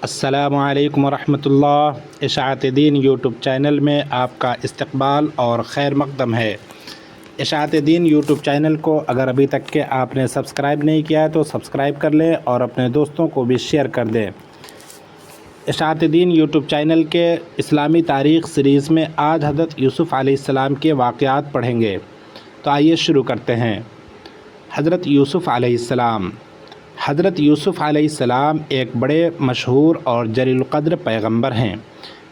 السلام علیکم ورحمۃ اللہ۔ اشاعت دین یوٹیوب چینل میں آپ کا استقبال اور خیر مقدم ہے۔ اشاعت دین یوٹیوب چینل کو اگر ابھی تک کہ آپ نے سبسکرائب نہیں کیا ہے تو سبسکرائب کر لیں اور اپنے دوستوں کو بھی شیئر کر دیں۔ اشاعت دین یوٹیوب چینل کے اسلامی تاریخ سیریز میں آج حضرت یوسف علیہ السلام کے واقعات پڑھیں گے، تو آئیے شروع کرتے ہیں۔ حضرت یوسف علیہ السلام۔ حضرت یوسف علیہ السلام ایک بڑے مشہور اور جلیل القدر پیغمبر ہیں۔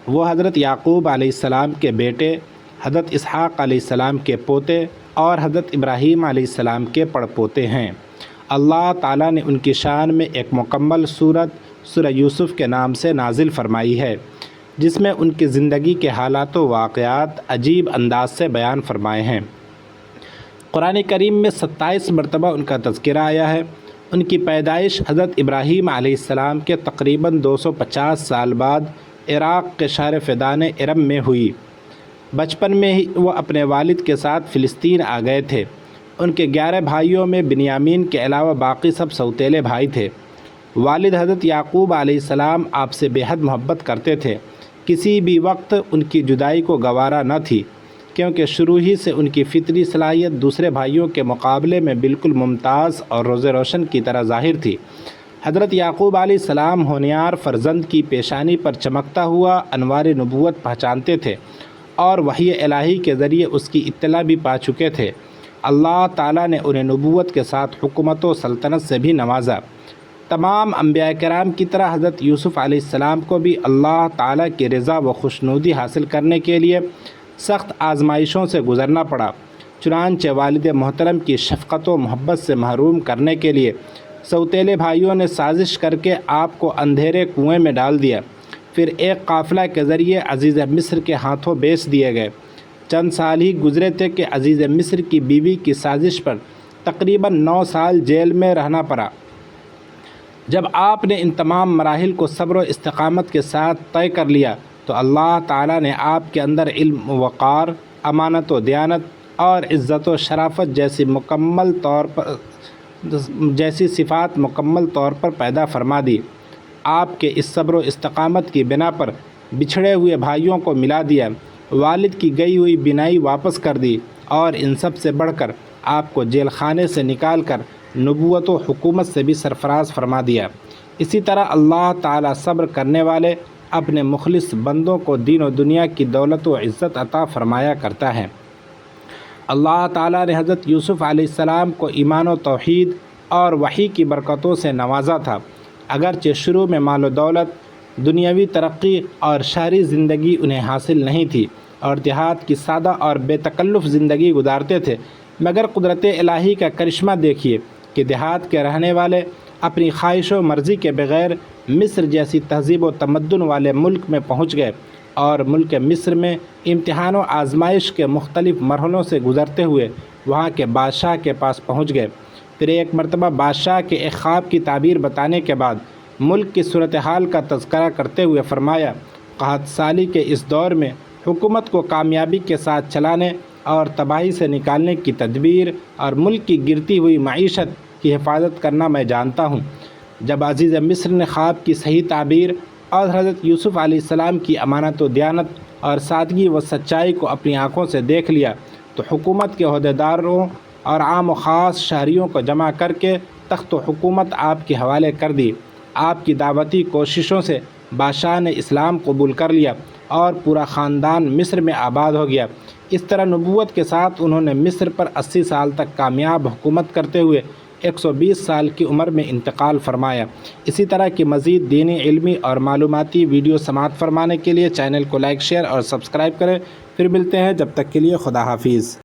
وہ حضرت یعقوب علیہ السلام کے بیٹے، حضرت اسحاق علیہ السلام کے پوتے اور حضرت ابراہیم علیہ السلام کے پڑپوتے ہیں۔ اللہ تعالیٰ نے ان کی شان میں ایک مکمل سورہ یوسف کے نام سے نازل فرمائی ہے، جس میں ان کی زندگی کے حالات و واقعات عجیب انداز سے بیان فرمائے ہیں۔ قرآن کریم میں 27 مرتبہ ان کا تذکرہ آیا ہے۔ ان کی پیدائش حضرت ابراہیم علیہ السلام کے تقریباً 250 سال بعد عراق کے شہر فدان ارم میں ہوئی۔ بچپن میں ہی وہ اپنے والد کے ساتھ فلسطین آ گئے تھے۔ ان کے 11 بھائیوں میں بنیامین کے علاوہ باقی سب سوتیلے بھائی تھے۔ والد حضرت یعقوب علیہ السلام آپ سے بے حد محبت کرتے تھے۔ کسی بھی وقت ان کی جدائی کو گوارا نہ تھی، کیونکہ شروع ہی سے ان کی فطری صلاحیت دوسرے بھائیوں کے مقابلے میں بالکل ممتاز اور روز روشن کی طرح ظاہر تھی۔ حضرت یعقوب علیہ السلام ہونہار فرزند کی پیشانی پر چمکتا ہوا انوار نبوت پہچانتے تھے اور وحی الہی کے ذریعے اس کی اطلاع بھی پا چکے تھے۔ اللہ تعالیٰ نے انہیں نبوت کے ساتھ حکومت و سلطنت سے بھی نوازا۔ تمام انبیاء کرام کی طرح حضرت یوسف علیہ السلام کو بھی اللہ تعالیٰ کی رضا و خوشنودی حاصل کرنے کے لیے سخت آزمائشوں سے گزرنا پڑا۔ چنانچہ والد محترم کی شفقت و محبت سے محروم کرنے کے لیے سوتیلے بھائیوں نے سازش کر کے آپ کو اندھیرے کنویں میں ڈال دیا، پھر ایک قافلہ کے ذریعے عزیز مصر کے ہاتھوں بیچ دیے گئے۔ چند سال ہی گزرے تھے کہ عزیز مصر کی بیوی کی سازش پر تقریباً 9 سال جیل میں رہنا پڑا۔ جب آپ نے ان تمام مراحل کو صبر و استقامت کے ساتھ طے کر لیا تو اللہ تعالیٰ نے آپ کے اندر علم، وقار، امانت و دیانت اور عزت و شرافت جیسی صفات مکمل طور پر پیدا فرما دی۔ آپ کے اس صبر و استقامت کی بنا پر بچھڑے ہوئے بھائیوں کو ملا دیا، والد کی گئی ہوئی بینائی واپس کر دی اور ان سب سے بڑھ کر آپ کو جیل خانے سے نکال کر نبوت و حکومت سے بھی سرفراز فرما دیا۔ اسی طرح اللہ تعالیٰ صبر کرنے والے اپنے مخلص بندوں کو دین و دنیا کی دولت و عزت عطا فرمایا کرتا ہے۔ اللہ تعالیٰ نے حضرت یوسف علیہ السلام کو ایمان و توحید اور وحی کی برکتوں سے نوازا تھا۔ اگرچہ شروع میں مال و دولت، دنیاوی ترقی اور شہری زندگی انہیں حاصل نہیں تھی اور دیہات کی سادہ اور بے تکلف زندگی گزارتے تھے، مگر قدرت الہی کا کرشمہ دیکھیے کہ دیہات کے رہنے والے اپنی خواہش و مرضی کے بغیر مصر جیسی تہذیب و تمدن والے ملک میں پہنچ گئے اور ملک مصر میں امتحان و آزمائش کے مختلف مرحلوں سے گزرتے ہوئے وہاں کے بادشاہ کے پاس پہنچ گئے۔ پھر ایک مرتبہ بادشاہ کے ایک خواب کی تعبیر بتانے کے بعد ملک کی صورتحال کا تذکرہ کرتے ہوئے فرمایا، قحط سالی کے اس دور میں حکومت کو کامیابی کے ساتھ چلانے اور تباہی سے نکالنے کی تدبیر اور ملک کی گرتی ہوئی معیشت کی حفاظت کرنا میں جانتا ہوں۔ جب عزیز مصر نے خواب کی صحیح تعبیر اور حضرت یوسف علیہ السلام کی امانت و دیانت اور سادگی و سچائی کو اپنی آنکھوں سے دیکھ لیا تو حکومت کے عہدیداروں اور عام و خاص شہریوں کو جمع کر کے تخت و حکومت آپ کے حوالے کر دی۔ آپ کی دعوتی کوششوں سے بادشاہ نے اسلام قبول کر لیا اور پورا خاندان مصر میں آباد ہو گیا۔ اس طرح نبوت کے ساتھ انہوں نے مصر پر 80 سال تک کامیاب حکومت کرتے ہوئے 120 سال کی عمر میں انتقال فرمایا۔ اسی طرح کی مزید دینی، علمی اور معلوماتی ویڈیو سماعت فرمانے کے لیے چینل کو لائک، شیئر اور سبسکرائب کریں۔ پھر ملتے ہیں، جب تک کے لیے خدا حافظ۔